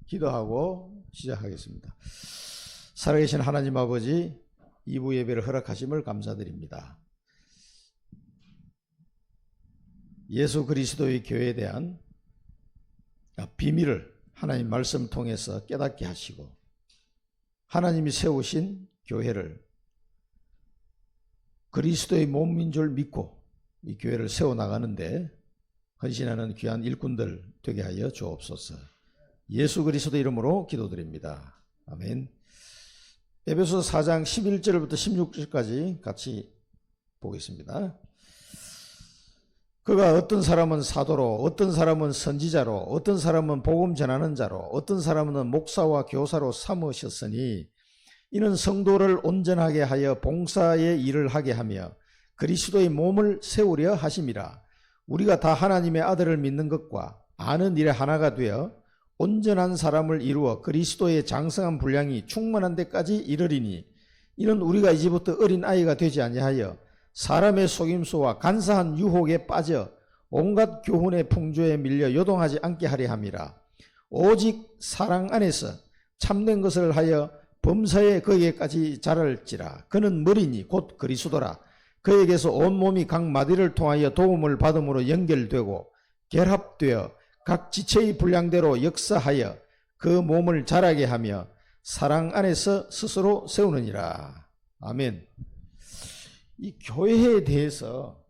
기도하고 시작하겠습니다. 살아계신 하나님 아버지, 2부 예배를 허락하심을 감사드립니다. 예수 그리스도의 교회에 대한 비밀을 하나님 말씀 통해서 깨닫게 하시고, 하나님이 세우신 교회를 그리스도의 몸인 줄 믿고 이 교회를 세워나가는데 헌신하는 귀한 일꾼들 되게 하여 주옵소서. 예수 그리스도 이름으로 기도드립니다. 아멘. 에베소서 4장 11절부터 16절까지 같이 보겠습니다. 그가 어떤 사람은 사도로, 어떤 사람은 선지자로, 어떤 사람은 복음 전하는 자로, 어떤 사람은 목사와 교사로 삼으셨으니 이는 성도를 온전하게 하여 봉사의 일을 하게 하며 그리스도의 몸을 세우려 하심이라. 우리가 다 하나님의 아들을 믿는 것과 아는 일에 하나가 되어 온전한 사람을 이루어 그리스도의 장성한 분량이 충만한 데까지 이르리니, 이는 우리가 이제부터 어린 아이가 되지 아니하여 사람의 속임수와 간사한 유혹에 빠져 온갖 교훈의 풍조에 밀려 요동하지 않게 하려 함이라. 오직 사랑 안에서 참된 것을 하여 범사에 거기에까지 자랄지라. 그는 머리니 곧 그리스도라. 그에게서 온몸이 각 마디를 통하여 도움을 받음으로 연결되고 결합되어 각 지체의 분량대로 역사하여 그 몸을 자라게 하며 사랑 안에서 스스로 세우느니라. 아멘. 이 교회에 대해서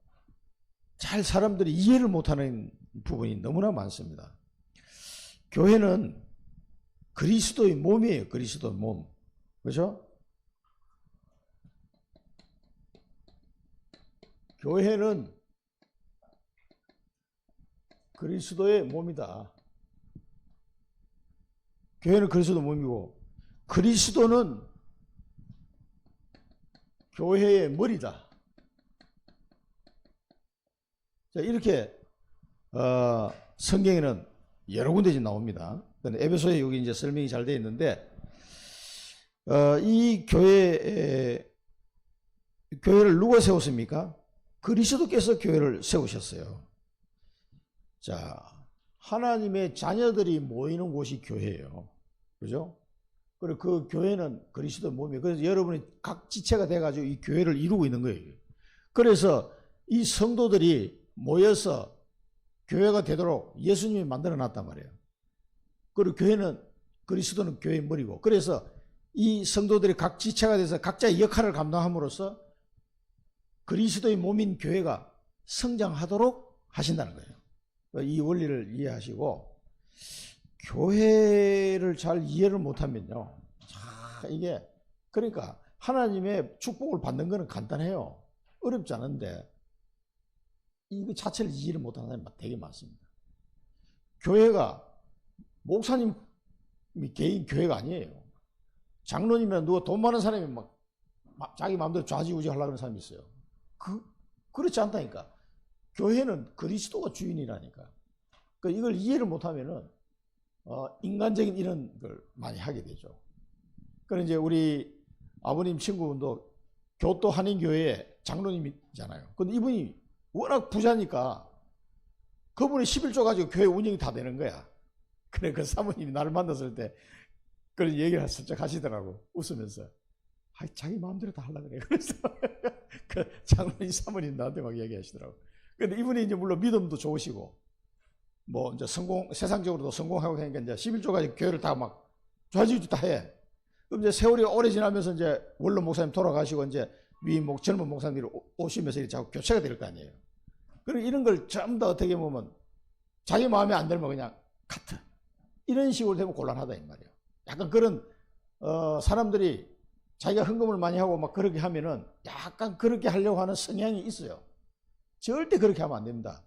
잘 사람들이 이해를 못하는 부분이 너무나 많습니다. 교회는 그리스도의 몸이에요. 그리스도의 몸. 그렇죠? 교회는 그리스도의 몸이다. 교회는 그리스도의 몸이고 그리스도는 교회의 머리다. 자, 이렇게 성경에는 여러 군데 나옵니다. 에베소에 여기 이제 설명이 잘 되어 있는데, 이 교회를 누가 세웠습니까? 그리스도께서 교회를 세우셨어요. 자, 하나님의 자녀들이 모이는 곳이 교회예요. 그죠? 그리고 그 교회는 그리스도 몸이에요. 그래서 여러분이 각 지체가 돼가지고 이 교회를 이루고 있는 거예요. 그래서 이 성도들이 모여서 교회가 되도록 예수님이 만들어 놨단 말이에요. 그리고 교회는, 그리스도는 교회의 머리고, 그래서 이 성도들이 각 지체가 돼서 각자의 역할을 감당함으로써 그리스도의 몸인 교회가 성장하도록 하신다는 거예요. 이 원리를 이해하시고, 교회를 잘 이해를 못하면요, 이게, 그러니까 하나님의 축복을 받는 것은 간단해요. 어렵지 않은데 이거 자체를 이해를 못하는 사람이 되게 많습니다. 교회가 목사님 개인 교회가 아니에요. 장로님이나 누가 돈 많은 사람이 막 자기 마음대로 좌지우지 하려고 하는 사람이 있어요. 그렇지 않다니까. 교회는 그리스도가 주인이라니까. 그러니까 이걸 이해를 못하면은 인간적인 이런 걸 많이 하게 되죠. 그럼 이제 우리 아버님 친구분도 교토 한인교회의 장로님이잖아요. 근데 이분이 워낙 부자니까 그분이 11조 가지고 교회 운영이 다 되는 거야. 그래, 그 사모님이 나를 만났을 때 그런 얘기를 슬쩍 하시더라고, 웃으면서. 자기 마음대로 다 하려고 그래. 그래서 그 장로님 사모님 나한테 막 얘기하시더라고. 근데 이분이 이제 물론 믿음도 좋으시고, 뭐 이제 세상적으로도 성공하고 하니까 이제 11조 가지고 교회를 다 막 좌지우지 다 해. 그럼 이제 세월이 오래 지나면서 이제 원로 목사님 돌아가시고 이제 젊은 목사님들이 오시면서 자꾸 교체가 될 거 아니에요. 그리고 이런 걸 전부 다 어떻게 보면 자기 마음에 안 들면 그냥 카트. 이런 식으로 되면 곤란하다 이 말이에요. 약간 그런 사람들이 자기가 헌금을 많이 하고 막 그렇게 하면은 약간 그렇게 하려고 하는 성향이 있어요. 절대 그렇게 하면 안 됩니다.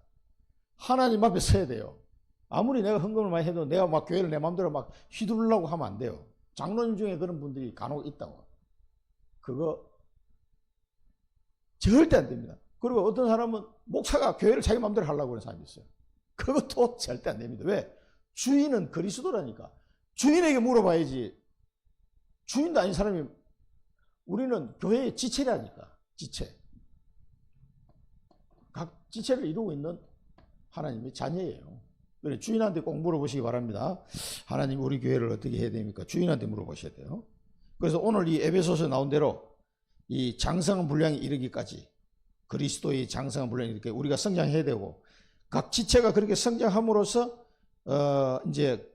하나님 앞에 서야 돼요. 아무리 내가 헌금을 많이 해도 내가 막 교회를 내 마음대로 막 휘두르려고 하면 안 돼요. 장로님 중에 그런 분들이 간혹 있다고. 그거 절대 안 됩니다. 그리고 어떤 사람은 목사가 교회를 자기 마음대로 하려고 하는 사람이 있어요. 그것도 절대 안 됩니다. 왜? 주인은 그리스도라니까. 주인에게 물어봐야지. 주인도 아닌 사람이, 우리는 교회의 지체라니까. 지체. 각 지체를 이루고 있는 하나님의 자녀예요. 그래, 주인한테 꼭 물어보시기 바랍니다. 하나님 우리 교회를 어떻게 해야 됩니까? 주인한테 물어보셔야 돼요. 그래서 오늘 이 에베소서에 나온 대로 이 장성한 분량에 이르기까지, 그리스도의 장성한 분량에 이르기까지 우리가 성장해야 되고, 각 지체가 그렇게 성장함으로써 이제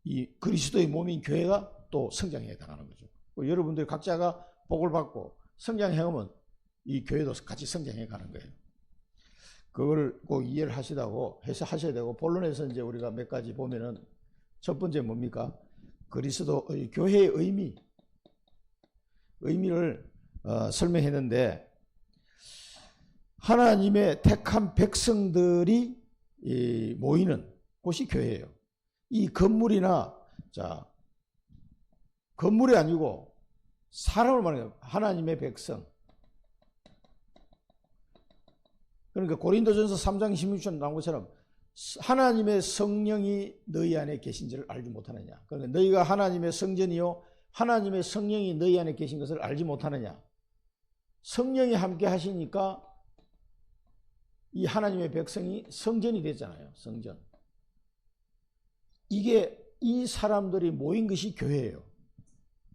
이 그리스도의 몸인 교회가 또 성장해야 나가는 거죠. 여러분들 각자가 복을 받고 성장해오면 이 교회도 같이 성장해 가는 거예요. 그걸 꼭 이해를 하셔야 되고, 본론에서 이제 우리가 몇 가지 보면은, 첫 번째 뭡니까? 그리스도의 교회의 의미를 설명했는데, 하나님의 택한 백성들이 모이는 곳이 교회예요. 이 건물이나, 자, 건물이 아니고 사람을 말해요. 하나님의 백성. 그러니까 고린도전서 3장 16절 나온 것처럼 하나님의 성령이 너희 안에 계신지를 알지 못하느냐. 그러니까 너희가 하나님의 성전이요 하나님의 성령이 너희 안에 계신 것을 알지 못하느냐. 성령이 함께 하시니까 이 하나님의 백성이 성전이 됐잖아요. 성전. 이게 이 사람들이 모인 것이 교회예요.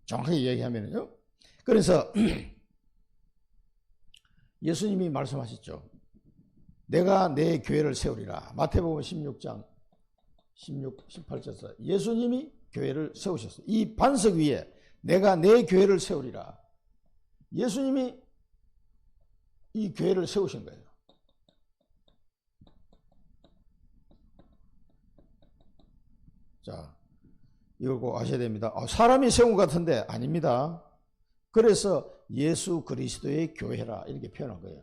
정확하게 이야기하면요. 그래서 예수님이 말씀하셨죠. 내가 내 교회를 세우리라. 마태복음 16장 18절에서 예수님이 교회를 세우셨어요. 이 반석 위에 내가 내 교회를 세우리라. 예수님이 이 교회를 세우신 거예요. 자, 이걸 꼭 아셔야 됩니다. 사람이 세운 것 같은데 아닙니다. 그래서 예수 그리스도의 교회라 이렇게 표현한 거예요.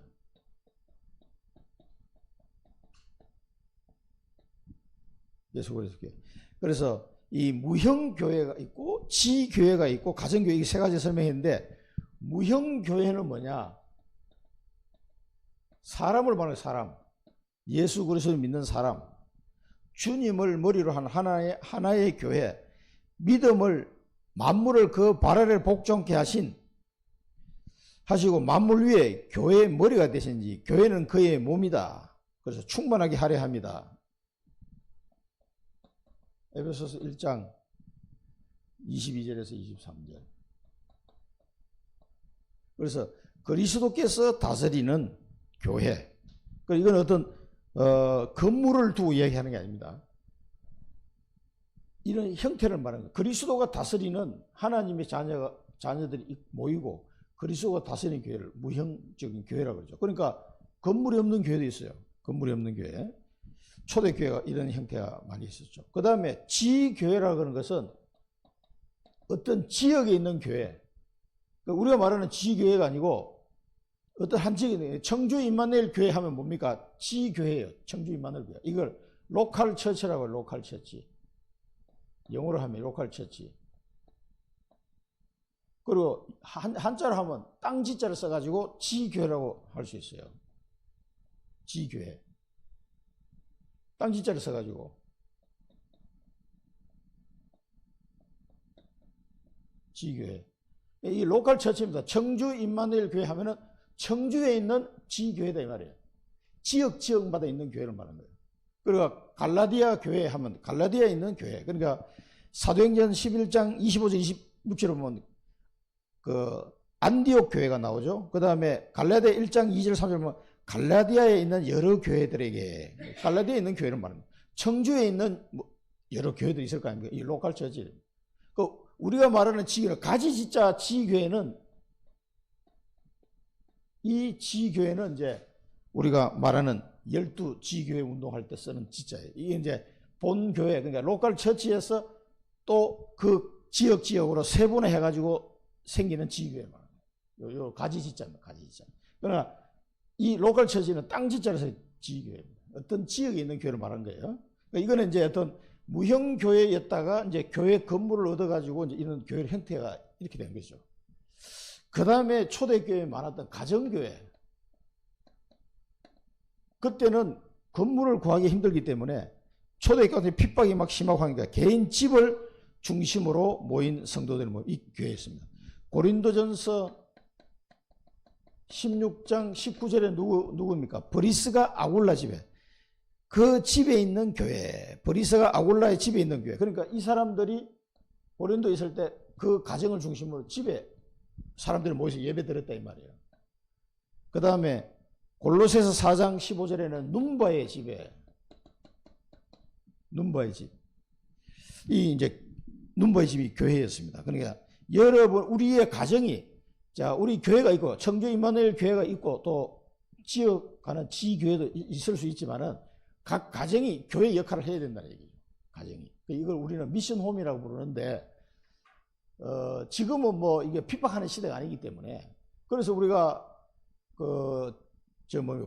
예수 그리스도 교회. 그래서 이 무형 교회가 있고 지교회가 있고 가정교회, 이 세 가지 설명했는데, 무형 교회는 뭐냐? 사람을 말하는 사람, 예수 그리스도를 믿는 사람, 주님을 머리로 한 하나의 교회, 믿음을 만물을 그 발 아래 복종케 하시고 만물 위에 교회의 머리가 되신지, 교회는 그의 몸이다. 그래서 충만하게 하려 합니다. 에베소서 1장 22절에서 23절. 그래서 그리스도께서 다스리는 교회. 이건 어떤 건물을 두고 이야기하는 게 아닙니다. 이런 형태를 말하는 거예요. 그리스도가 다스리는 하나님의 자녀들이 모이고 그리스도가 다스리는 교회를 무형적인 교회라고 그러죠. 그러니까 건물이 없는 교회도 있어요. 건물이 없는 교회. 초대교회가 이런 형태가 많이 있었죠. 그 다음에 지교회라고 하는 것은 어떤 지역에 있는 교회. 우리가 말하는 지교회가 아니고 어떤 한 지역에 있는, 청주 임마누엘 교회 하면 뭡니까? 지교회예요. 청주 임마누엘 교회. 이걸 로컬 처치라고 해요. 로컬 처치. 영어로 하면 로컬 처치. 그리고 한자로 하면 땅지자를 써가지고 지교회라고 할 수 있어요. 지교회. 땅지자를 써가지고. 지교회. 이 로컬 처치입니다. 청주 임마누엘 교회 하면은 청주에 있는 지교회다 이 말이에요. 지역마다 있는 교회를 말하는 거예요. 그리고 갈라디아 교회 하면 갈라디아에 있는 교회. 그러니까 사도행전 11장 25절 26절을 보면 그 안디옥 교회가 나오죠. 그 다음에 갈라디아 1장 2절 3절 보면 갈라디아에 있는 여러 교회들에게, 갈라디아에 있는 교회를 말합니다. 청주에 있는 여러 교회들이 있을 거 아닙니까? 이 로컬 처치. 우리가 말하는 지교회는, 가지지자 지교회는, 이 지교회는 이제 우리가 말하는 12지교회 운동할 때 쓰는 지자예요. 이게 이제 본교회, 그러니까 로컬 처치에서 또 그 지역으로 세분화해가지고 생기는 지교회 말합니다. 요 가지지자입니다. 가지지자. 그러나 이 로컬 처치는 땅지자라서 지교회입니다. 어떤 지역에 있는 교회를 말한 거예요. 그러니까 이거는 이제 어떤 무형 교회였다가 이제 교회 건물을 얻어가지고 이제 이런 교회 형태가 이렇게 된 거죠. 그 다음에 초대교회에 많았던 가정교회. 그때는 건물을 구하기 힘들기 때문에 초대교회 핍박이 막 심하고 하니까 개인 집을 중심으로 모인 성도들이 이 교회였습니다. 고린도전서 16장 19절에 누구입니까? 브리스가 아굴라 집에. 그 집에 있는 교회, 브리스가 아굴라의 집에 있는 교회. 그러니까 이 사람들이 고린도에 있을 때 그 가정을 중심으로 집에 사람들이 모여서 예배 드렸다 이 말이에요. 그 다음에 골로새서 4장 15절에는 눈바의 집에, 눈바의 집. 이 이제 눈바의 집이 교회였습니다. 그러니까 여러분, 우리의 가정이, 자, 우리 교회가 있고, 청교 임마누엘 교회가 있고, 또 지역 가는 지교회도 있을 수 있지만은, 각 가정이 교회 역할을 해야 된다는 얘기예요. 가정이. 이걸 우리는 미션홈이라고 부르는데, 지금은 뭐 이게 핍박하는 시대가 아니기 때문에, 그래서 우리가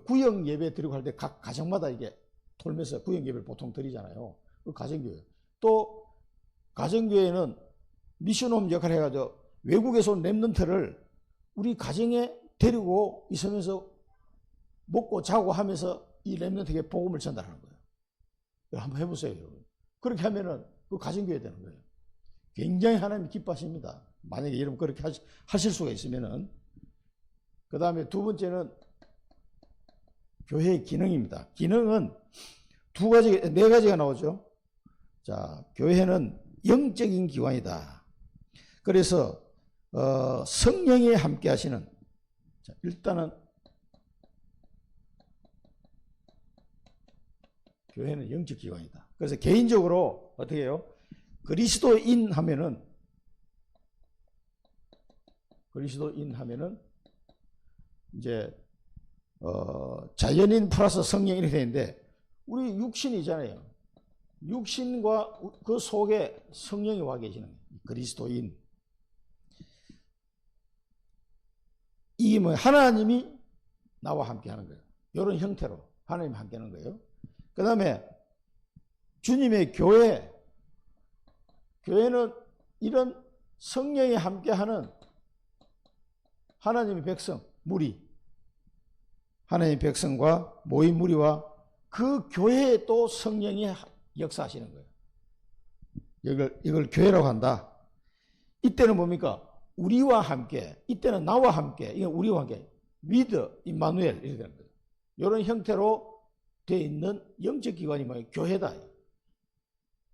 구역 예배 드리고 할 때 각 가정마다 이게 돌면서 구역 예배를 보통 드리잖아요. 그 가정교회. 또 가정교회는 미션홈 역할을 해가지고 외국에서 온 랩런트를 우리 가정에 데리고 있으면서 먹고 자고 하면서 이 랩런트에게 복음을 전달하는 거예요. 한번 해보세요, 여러분. 그렇게 하면은 그 가정교회 되는 거예요. 굉장히 하나님이 기뻐하십니다. 만약에 여러분 그렇게 하실 수가 있으면은. 그 다음에 두 번째는 교회의 기능입니다. 기능은 네 가지가 나오죠. 자, 교회는 영적인 기관이다. 그래서 성령이 함께 하시는, 자, 일단은 교회는 영적 기관이다. 그래서 개인적으로 어떻게 해요? 그리스도인 하면은 이제 자연인 플러스 성령 이렇게 되는데, 우리 육신이잖아요. 육신과 그 속에 성령이 와 계시는 거예요. 그리스도인. 이게 뭐 하나님이 나와 함께 하는 거예요. 이런 형태로 하나님이 함께 하는 거예요. 그 다음에 주님의 교회는 이런 성령이 함께하는 하나님의 백성, 무리, 하나님의 백성과 모인 무리와 그 교회에 또 성령이 역사하시는 거예요. 이걸 교회라고 한다. 이때는 뭡니까? 우리와 함께, 이때는 나와 함께, 이건 우리와 함께, with 임마누엘 이렇게 되는 거예요. 이런 형태로 되어 있는 영적 기관이 뭐예요? 교회다.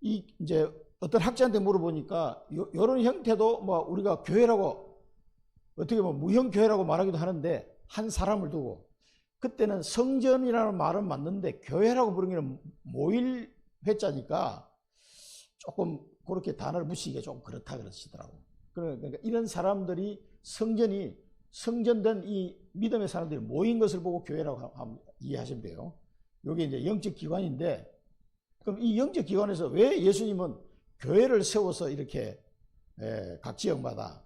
이제 어떤 학자한테 물어보니까 이런 형태도 뭐 우리가 교회라고, 어떻게 보면 무형교회라고 말하기도 하는데, 한 사람을 두고, 그때는 성전이라는 말은 맞는데 교회라고 부르기는 모일 회자니까 조금 그렇게 단어를 붙이기가 좀 그렇다 그러시더라고. 그러니까 이런 사람들이 성전된 이 믿음의 사람들이 모인 것을 보고 교회라고 이해하시면 돼요. 이게 이제 영적 기관인데, 그럼 이 영적 기관에서 왜 예수님은 교회를 세워서 이렇게 각 지역마다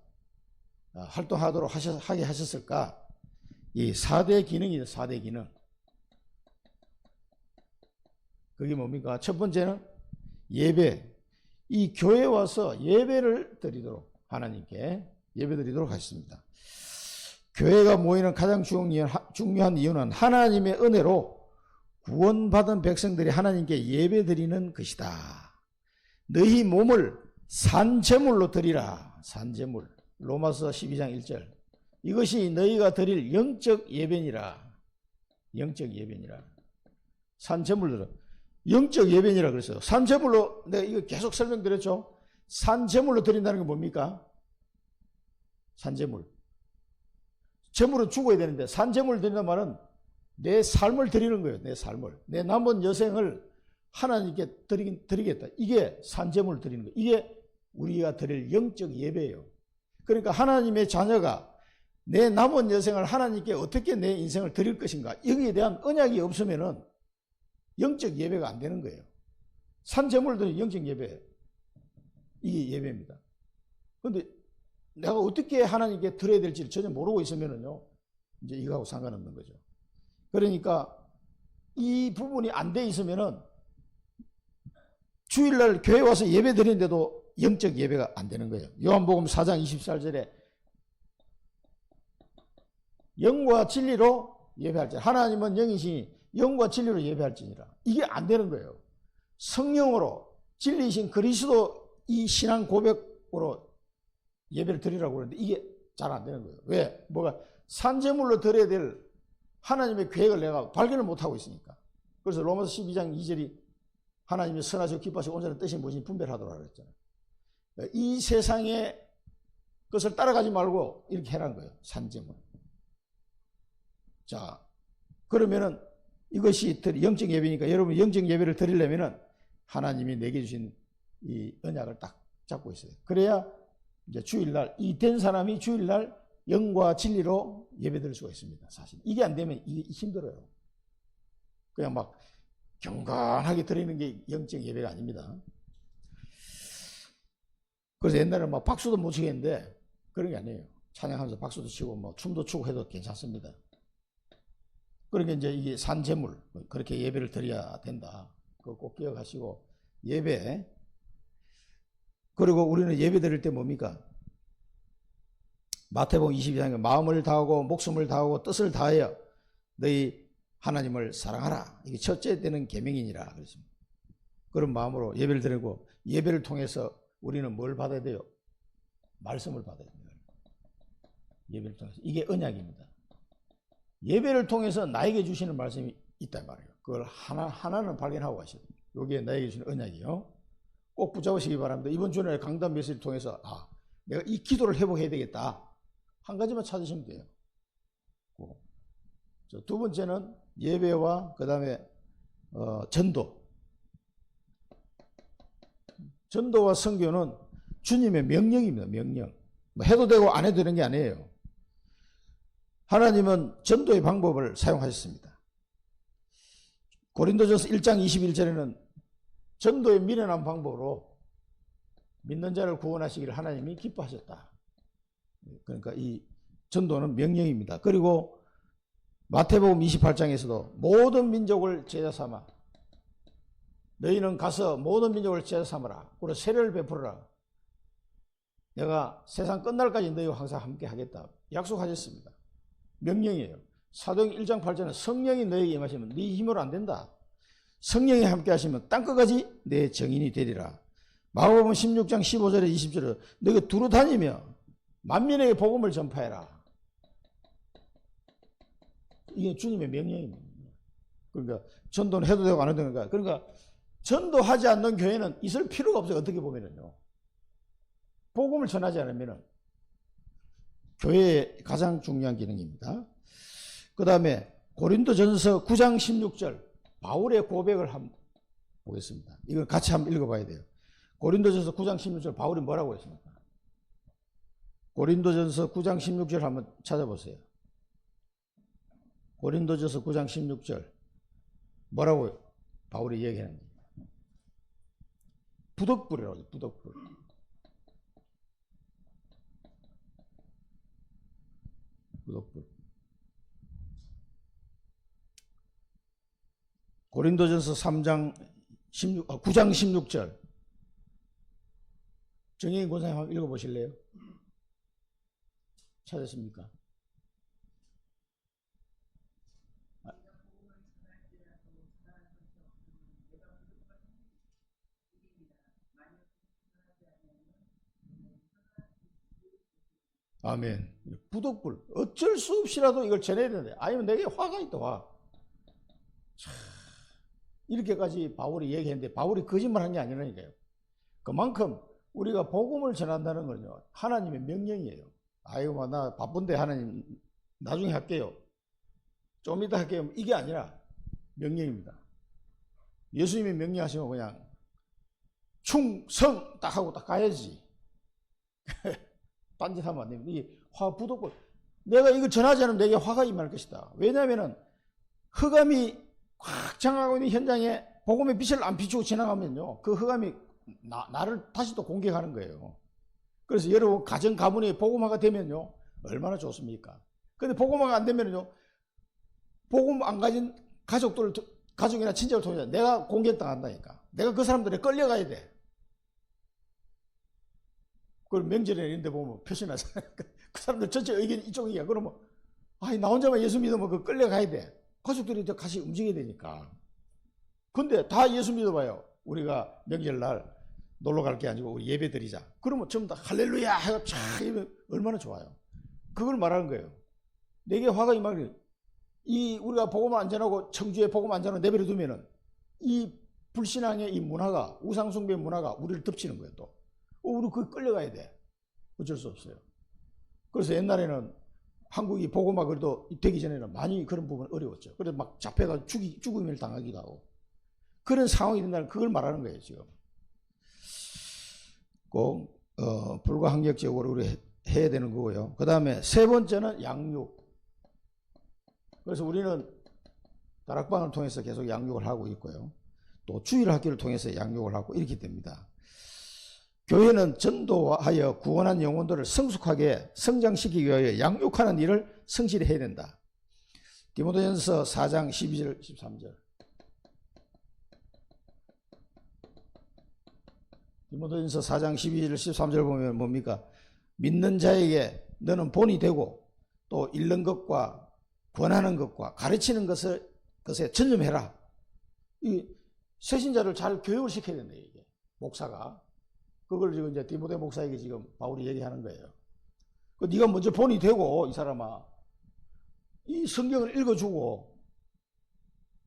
활동하도록 하게 하셨을까? 이 4대 기능이죠. 4대 기능. 그게 뭡니까? 첫 번째는 예배. 이 교회에 와서 예배를 드리도록, 하나님께 예배 드리도록 하셨습니다. 교회가 모이는 가장 중요한 이유는 하나님의 은혜로 구원받은 백성들이 하나님께 예배 드리는 것이다. 너희 몸을 산제물로 드리라. 산제물. 로마서 12장 1절. 이것이 너희가 드릴 영적 예배니라. 영적 예배니라. 산제물로, 영적 예배니라 그랬어요. 산제물로, 내가 이거 계속 설명드렸죠. 산제물로 드린다는 게 뭡니까? 산제물. 제물은 죽어야 되는데 산제물을 드린다는 말은 내 삶을 드리는 거예요. 내 삶을. 내 남은 여생을 하나님께 드리겠다. 이게 산제물을 드리는 거예요. 이게 우리가 드릴 영적 예배예요. 그러니까 하나님의 자녀가 내 남은 여생을 하나님께 어떻게 내 인생을 드릴 것인가, 여기에 대한 언약이 없으면은 영적 예배가 안 되는 거예요. 산제물을 드리는 영적 예배, 이게 예배입니다. 그런데 내가 어떻게 하나님께 드려야 될지를 전혀 모르고 있으면은요, 이제 이거하고 상관없는 거죠. 그러니까 이 부분이 안 돼 있으면은 주일날 교회 와서 예배 드리는데도 영적 예배가 안 되는 거예요. 요한복음 4장 24절에 영과 진리로 예배할지니라. 하나님은 영이시니 영과 진리로 예배할지니라. 이게 안 되는 거예요. 성령으로 진리이신 그리스도 이 신앙 고백으로 예배를 드리라고 그러는데 이게 잘 안 되는 거예요. 왜? 뭐가 산제물로 드려야 될 하나님의 계획을 내가 발견을 못하고 있으니까. 그래서 로마서 12장 2절이 하나님이 선하시고 기뻐하시고 온전한 뜻이 무엇인지 분별하도록 그랬잖아요. 이 세상의 것을 따라가지 말고 이렇게 해라는 거예요. 산재물. 자, 그러면은 이것이 영적 예배니까 여러분 영적 예배를 드리려면은 하나님이 내게 주신 이 언약을 딱 잡고 있어요. 그래야 이제 주일날 이 된 사람이 주일날 영과 진리로 예배 드릴 수가 있습니다. 사실 이게 안 되면 이게 힘들어요. 그냥 막 경건하게 드리는 게 영적 예배가 아닙니다. 그래서 옛날에 막 박수도 못 치겠는데 그런 게 아니에요. 찬양하면서 박수도 치고 뭐 춤도 추고 해도 괜찮습니다. 그러니까 이제 이게 산재물 그렇게 예배를 드려야 된다. 그거 꼭 기억하시고 예배. 그리고 우리는 예배 드릴 때 뭡니까? 마태복음 22장에 마음을 다하고 목숨을 다하고 뜻을 다하여 너희 하나님을 사랑하라. 이게 첫째 되는 계명이니라 그랬습니다. 그런 마음으로 예배를 드리고 예배를 통해서 우리는 뭘 받아야 돼요? 말씀을 받아야 됩니다. 예배를 통해서 이게 언약입니다. 예배를 통해서 나에게 주시는 말씀이 있단 말이에요. 그걸 하나는 발견하고 가셔야 돼요. 여기에 나에게 주시는 언약이요. 꼭 붙잡으시기 바랍니다. 이번 주에 강단 메시지를 통해서 내가 이 기도를 회복해야 되겠다. 한 가지만 찾으시면 돼요. 두 번째는 예배와 그 다음에 전도. 전도와 선교는 주님의 명령입니다. 명령. 뭐 해도 되고 안 해도 되는 게 아니에요. 하나님은 전도의 방법을 사용하셨습니다. 고린도전서 1장 21절에는 전도의 미련한 방법으로 믿는 자를 구원하시기를 하나님이 기뻐하셨다. 그러니까 이 전도는 명령입니다. 그리고 마태복음 28장에서도 모든 민족을 제자 삼아 너희는 가서 모든 민족을 제자 삼으라. 그리고 세례를 베풀어라. 내가 세상 끝날까지 너희와 항상 함께 하겠다. 약속하셨습니다. 명령이에요. 사도행 1장 8절은 성령이 너에게 임하시면 네 힘으로 안 된다. 성령이 함께 하시면 땅끝까지 내 증인이 되리라. 마가복음 16장 15절에 20절에 너희가 두루 다니며 만민에게 복음을 전파해라. 이게 주님의 명령입니다. 그러니까 전도는 해도 되고 안 해도 되니까. 그러니까 전도하지 않는 교회는 있을 필요가 없어요. 어떻게 보면은요. 복음을 전하지 않으면은 교회의 가장 중요한 기능입니다. 그 다음에 고린도전서 9장 16절 바울의 고백을 한번 보겠습니다. 이걸 같이 한번 읽어봐야 돼요. 고린도전서 9장 16절 바울이 뭐라고 했습니까? 고린도전서 9장 16절 한번 찾아보세요. 고린도전서 9장 16절 뭐라고 바울이 얘기하는지. 부덕불이라고 해요. 부덕불. 부덕불. 고린도전서 9장 16절 정혜인 권사님 한번 읽어보실래요? 찾았습니까? 아멘. 부덕불. 어쩔 수 없이라도 이걸 전해야 되는데 아니면 내게 화가 있다. 화. 이렇게까지 바울이 얘기했는데 바울이 거짓말한 게 아니라니까요. 그만큼 우리가 복음을 전한다는 건요 하나님의 명령이에요. 아이고 나 바쁜데 하나님 나중에 할게요. 좀 이따 할게요. 이게 아니라 명령입니다. 예수님이 명령하시면 그냥 충성 딱 하고 딱 가야지. 딴짓하면 안 됩니다. 이 화 부덕불. 내가 이걸 전하지 않으면 내게 화가 임할 것이다. 왜냐하면 흑암이 꽉 장하고 있는 현장에 복음의 빛을 안 비추고 지나가면요 그 흑암이 나를 다시 또 공격하는 거예요. 그래서 여러분 가정 가문이 복음화가 되면요 얼마나 좋습니까? 근데 복음화가 안 되면요 복음 안 가진 가족이나 친척을 통해서 내가 공격당한다니까. 내가 그 사람들에 끌려가야 돼. 그걸 명절에 이런 데 보면 표시나잖아요. 그 사람들 전체 의견이 이쪽이야. 그러면 나 혼자만 예수 믿으면 그 끌려가야 돼. 가족들이 같이 움직여야 되니까. 근데 다 예수 믿어봐요. 우리가 명절날 놀러 갈 게 아니고 우리 예배 드리자. 그러면 전부 다 할렐루야 해가 쫙 이러면 얼마나 좋아요. 그걸 말하는 거예요. 내게 화가 임하길 이 우리가 복음 안전하고 청주에 복음 안전하고 내버려 두면은 이 불신앙의 이 문화가, 우상숭배 문화가 우리를 덮치는 거예요. 또 우리 그거 끌려가야 돼. 어쩔 수 없어요. 그래서 옛날에는 한국이 복음화 그래도 되기 전에는 많이 그런 부분 어려웠죠. 그래서 막 잡혀가 죽음을 당하기도 하고 그런 상황이 된다는 그걸 말하는 거예요. 지금 꼭 불가항력적으로 우리 해야 되는 거고요. 그 다음에 세 번째는 양육. 그래서 우리는 다락방을 통해서 계속 양육을 하고 있고요. 또 주일학교를 통해서 양육을 하고 이렇게 됩니다. 교회는 전도하여 구원한 영혼들을 성숙하게 성장시키기 위하여 양육하는 일을 성실히 해야 된다. 디모데전서 4장 12절 13절. 디모데전서 4장 12절 13절 보면 뭡니까? 믿는 자에게 너는 본이 되고 또 읽는 것과 권하는 것과 가르치는 것에 전념해라. 이 새신자를 잘 교육을 시켜야 된다. 이게 목사가. 그걸 지금 이제 디모데 목사에게 지금 바울이 얘기하는 거예요. 네가 먼저 본이 되고 이 사람아 이 성경을 읽어주고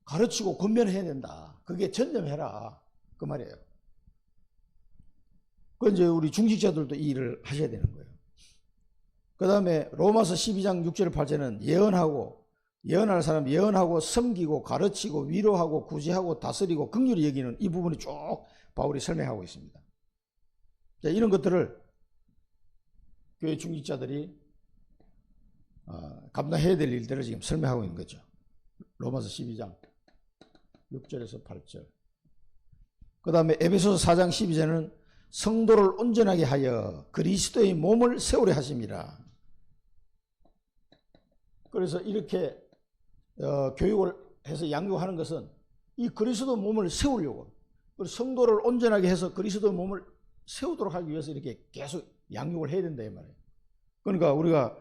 가르치고 권면해야 된다. 그게 전념해라. 그 말이에요. 그 이제 우리 중직자들도 이 일을 하셔야 되는 거예요. 그 다음에 로마서 12장 6절 8절은 예언할 사람 예언하고 섬기고 가르치고 위로하고 구제하고 다스리고 긍휼히 여기는 이 부분이 쭉 바울이 설명하고 있습니다. 자, 이런 것들을 교회 중직자들이 감당해야 될 일들을 지금 설명하고 있는 거죠. 로마서 12장 6절에서 8절. 그 다음에 에베소서 4장 12절은 성도를 온전하게 하여 그리스도의 몸을 세우려 하심이라. 그래서 이렇게 교육을 해서 양육하는 것은 이 그리스도 몸을 세우려고, 성도를 온전하게 해서 그리스도 몸을 세우도록 하기 위해서 이렇게 계속 양육을 해야 된다 이 말이에요. 그러니까 우리가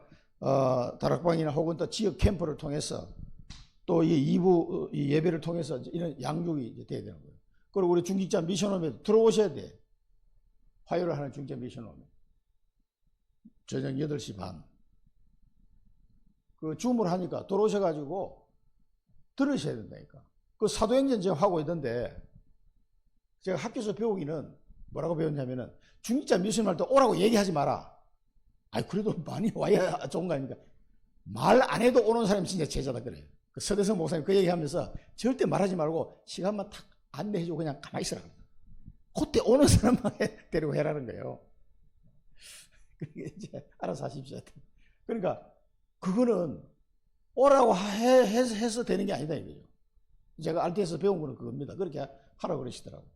다락방이나 혹은 또 지역 캠프를 통해서 또 이 2부 예배를 통해서 이런 양육이 이제 돼야 되는 거예요. 그리고 우리 중직자 미션홈에 들어오셔야 돼. 화요일 하는 중직자 미션홈에 저녁 8시 반 그 줌을 하니까 들어오셔가지고 들으셔야 된다니까. 그 사도행전 지금 하고 있던데 제가 학교에서 배우기는 뭐라고 배웠냐면은 중직자 미션 할 때 오라고 얘기하지 마라. 아니 그래도 많이 와야 좋은 거 아닙니까? 말 안 해도 오는 사람이 진짜 제자다 그래요. 그 서대성 목사님 그 얘기하면서 절대 말하지 말고 시간만 탁 안내해주고 그냥 가만히 있으라. 그때 오는 사람만 데리고 해라는 거예요. 그게 이제 알아서 하십시오. 그러니까 그거는 오라고 해서 되는 게 아니다 이거죠. 제가 RT에서 배운 거는 그겁니다. 그렇게 하라고 그러시더라고요.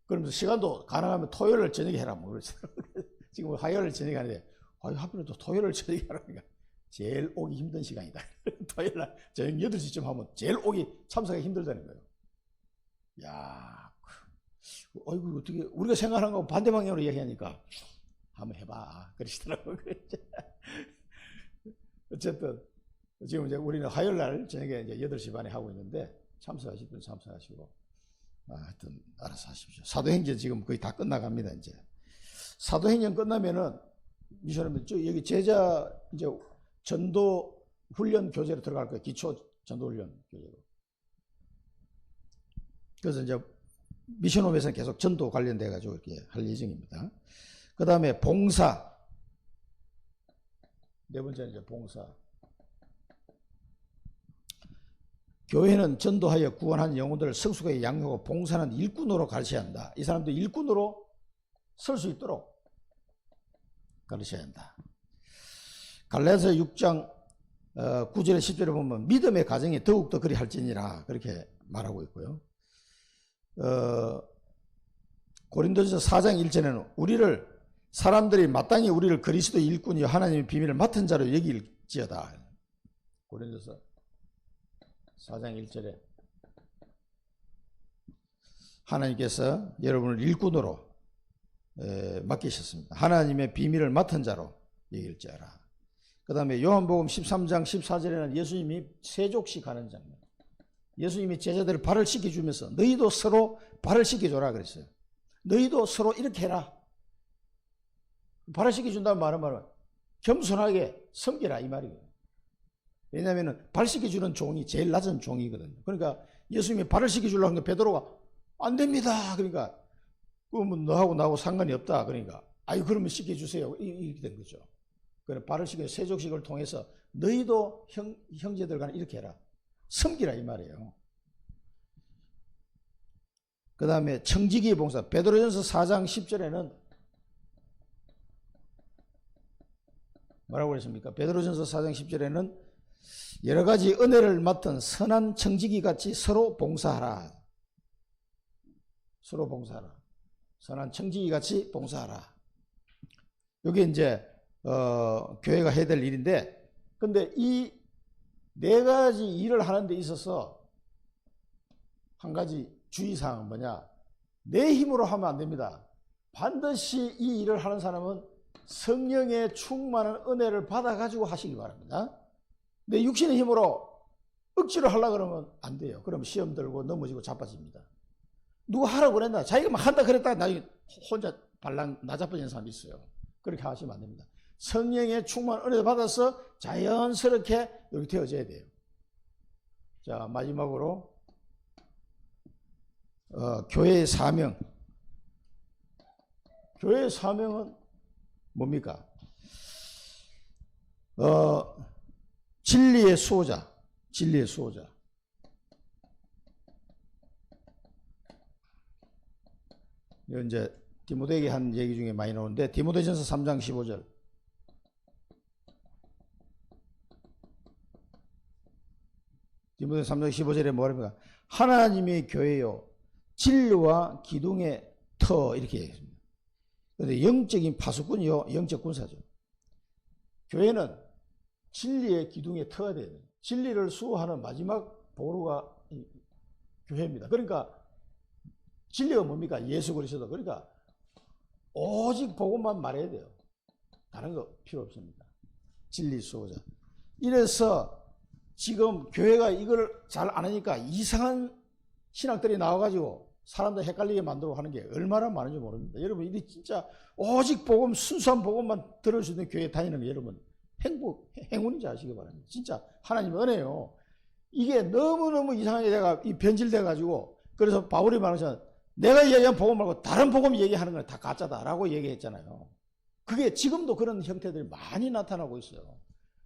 그러면서 시간도 가능하면 토요일 저녁에 해라 뭐 그러시더라고요. 지금 화요일 저녁에 하는데 하필 또 토요일 저녁에 하라니까 제일 오기 힘든 시간이다. 토요일 날 저녁 8시쯤 하면 제일 오기 참석하기 힘들다는 거예요. 야, 어이구 어떻게 우리가 생각하는 거 반대 방향으로 얘기하니까 한번 해봐 그러시더라고요. 어쨌든 지금 이제 우리는 화요일 날 저녁에 이제 8시 반에 하고 있는데 참석하실 분 참석하시고 하여튼 알아서 하십시오. 사도행전 지금 거의 다 끝나갑니다. 이제 사도행전 끝나면은 미션은 여기 제자 이제 전도 훈련 교재로 들어갈 거예요. 기초 전도 훈련 교재로. 그래서 이제 미션홈에서는 계속 전도 관련돼 가지고 이렇게 할 예정입니다. 그 다음에 봉사. 네 번째는 이제 봉사. 교회는 전도하여 구원한 영혼들을 성숙하게 양육하고 봉사하는 일꾼으로 가르쳐야 한다. 이 사람도 일꾼으로 설 수 있도록 가르쳐야 한다. 갈라디아서 6장 9절에 10절에 보면 믿음의 가정에 더욱더 그리 할지니라 그렇게 말하고 있고요. 고린도전서 4장 1절에는 사람들이 마땅히 우리를 그리스도 일꾼이요 하나님의 비밀을 맡은 자로 여길지어다. 고린도서 4장 1절에 하나님께서 여러분을 일꾼으로 맡기셨습니다. 하나님의 비밀을 맡은 자로 여길지어라. 그 다음에 요한복음 13장 14절에는 예수님이 세족식 하는 장면. 예수님이 제자들을 발을 씻겨주면서 너희도 서로 발을 씻겨줘라 그랬어요. 너희도 서로 이렇게 해라. 발을 씻겨준다는 말은 겸손하게 섬기라 이 말이에요. 왜냐하면 발 씻겨주는 종이 제일 낮은 종이거든요. 그러니까 예수님이 발을 씻겨주려고 하는 게 베드로가 안 됩니다. 그러니까 그러면 너하고 나하고 상관이 없다. 그러니까 아유 그러면 씻겨주세요. 이렇게 된 거죠. 그래 발을 씻겨 세족식을 통해서 너희도 형제들 간에 이렇게 해라. 섬기라 이 말이에요. 그 다음에 청지기의 봉사. 베드로전서 4장 10절에는 뭐라고 그랬습니까? 베드로전서 4장 10절에는 여러 가지 은혜를 맡은 선한 청지기 같이 서로 봉사하라. 서로 봉사하라. 선한 청지기 같이 봉사하라. 이게 이제 교회가 해야 될 일인데, 근데 이 네 가지 일을 하는 데 있어서 한 가지 주의사항은 뭐냐? 내 힘으로 하면 안 됩니다. 반드시 이 일을 하는 사람은 성령의 충만한 은혜를 받아가지고 하시기 바랍니다. 내 육신의 힘으로 억지로 하려고 그러면 안 돼요. 그러면 시험 들고 넘어지고 자빠집니다. 누가 하라고 그랬나? 자기가 막 한다 그랬다가 나중에 혼자 발랑 나자빠지는 사람이 있어요. 그렇게 하시면 안 됩니다. 성령의 충만한 은혜를 받아서 자연스럽게 이렇게 되어져야 돼요. 자, 마지막으로 교회의 사명. 교회의 사명은 뭡니까? 진리의 수호자. 진리의 수호자. 이건 이제 디모데에게 한 얘기 중에 많이 나오는데, 디모데전서 3장 15절. 디모데 3장 15절에 뭐랍니까? 하나님의 교회요 진리와 기둥의 터, 이렇게 얘기했습니다. 그런데 영적인 파수꾼이요 영적 군사죠. 교회는 진리의 기둥의 터가 돼야 돼요. 진리를 수호하는 마지막 보루가 교회입니다. 그러니까 진리가 뭡니까? 예수 그리스도. 그러니까 오직 복음만 말해야 돼요. 다른 거 필요 없습니다. 진리 수호자. 이래서 지금 교회가 이걸 잘 안 하니까 이상한 신학들이 나와가지고 사람들 헷갈리게 만들고 하는 게 얼마나 많은지 모릅니다. 여러분, 이게 진짜 오직 복음, 순수한 복음만 들을 수 있는 교회 다니는 게 여러분 행운인지 아시기 바랍니다. 진짜 하나님의 은혜요. 이게 너무너무 이상하게 내가 변질돼가지고, 그래서 바울이 말하자면 내가 얘기한 복음 말고 다른 복음 얘기하는 건 다 가짜다라고 얘기했잖아요. 그게 지금도 그런 형태들이 많이 나타나고 있어요.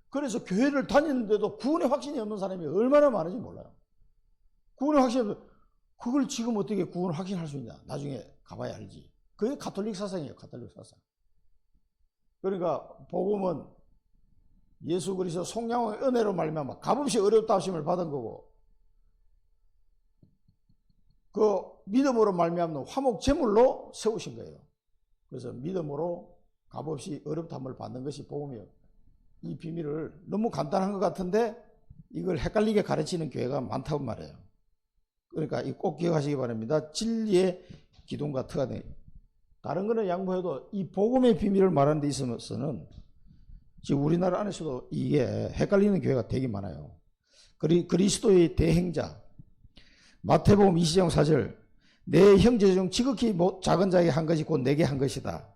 그래서 교회를 다니는데도 구원의 확신이 없는 사람이 얼마나 많은지 몰라요. 구원의 확신이 없는, 그걸 지금 어떻게 구원을 확신할 수 있냐? 나중에 가봐야 알지. 그게 가톨릭 사상이에요. 가톨릭 사상. 그러니까 복음은 예수 그리스도 속량의 은혜로 말미암아 값없이 어렵다 하심을 받은 거고, 그 믿음으로 말미암는 화목 제물로 세우신 거예요. 그래서 믿음으로 값없이 어렵다함을 받는 것이 복음이에요. 이 비밀을 너무 간단한 것 같은데 이걸 헷갈리게 가르치는 교회가 많다고 말해요. 그러니까 꼭 기억하시기 바랍니다. 진리의 기둥과 터가 돼. 다른 거는 양보해도 이 복음의 비밀을 말하는 데 있어서는 지금 우리나라 안에서도 이게 헷갈리는 교회가 되게 많아요. 그리스도의 대행자. 마태복음 20장 4절. 내 형제 중 지극히 작은 자에게 한 것이 곧 내게 한 것이다.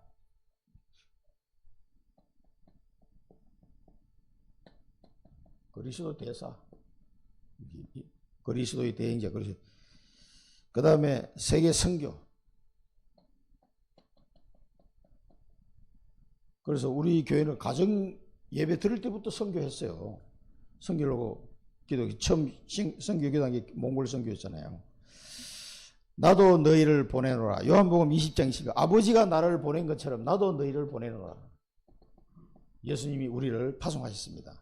그리스도 대사. 그리스도의 대행자. 그 다음에 세계 선교. 그래서 우리 교회는 가정 예배 드릴 때부터 선교했어요. 선교로 기도, 처음 선교교단 게 몽골 선교였잖아요. 나도 너희를 보내노라. 요한복음 20장 20절. 아버지가 나를 보낸 것처럼 나도 너희를 보내노라. 예수님이 우리를 파송하셨습니다.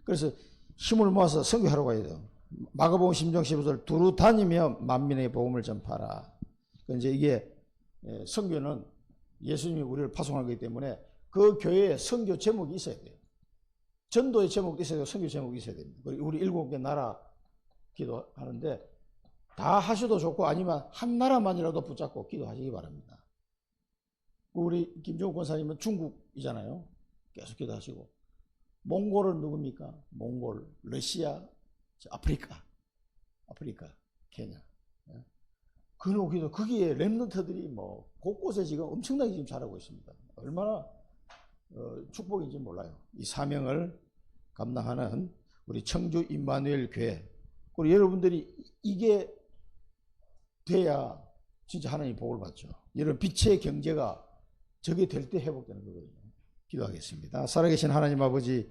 그래서 힘을 모아서 선교하러 가야 돼요. 마가복음 10장 15절. 두루 다니며 만민의 복음을 전파하라. 이제 이게 선교는 예수님이 우리를 파송한 거기 때문에 그 교회에 선교 제목이 있어야 돼요. 전도의 제목도 있어야 되고 선교 제목이 있어야 됩니다. 우리 7개 나라 기도하는데 다 하셔도 좋고 아니면 한 나라만이라도 붙잡고 기도하시기 바랍니다. 우리 김종욱 권사님은 중국이잖아요. 계속 기도하시고. 몽골은 누굽니까? 몽골, 러시아, 아프리카, 케냐. 그놈 기도, 거기에 랩런트들이 뭐 곳곳에 지금 엄청나게 지금 잘하고 있습니다. 얼마나 축복인지 몰라요. 이 사명을 감당하는 우리 청주 임마누엘 교회, 그리고 여러분들이 이게 돼야 진짜 하나님 복을 받죠. 여러분 빛의 경제가 저게 될 때 회복되는 거거든요. 기도하겠습니다. 살아계신 하나님 아버지,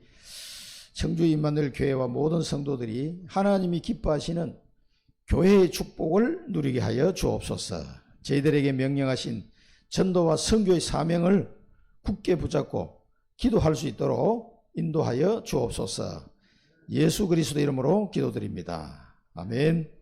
청주 임마누엘 교회와 모든 성도들이 하나님이 기뻐하시는 교회의 축복을 누리게 하여 주옵소서. 저희들에게 명령하신 전도와 선교의 사명을 굳게 붙잡고 기도할 수 있도록 인도하여 주옵소서. 예수 그리스도 이름으로 기도드립니다. 아멘.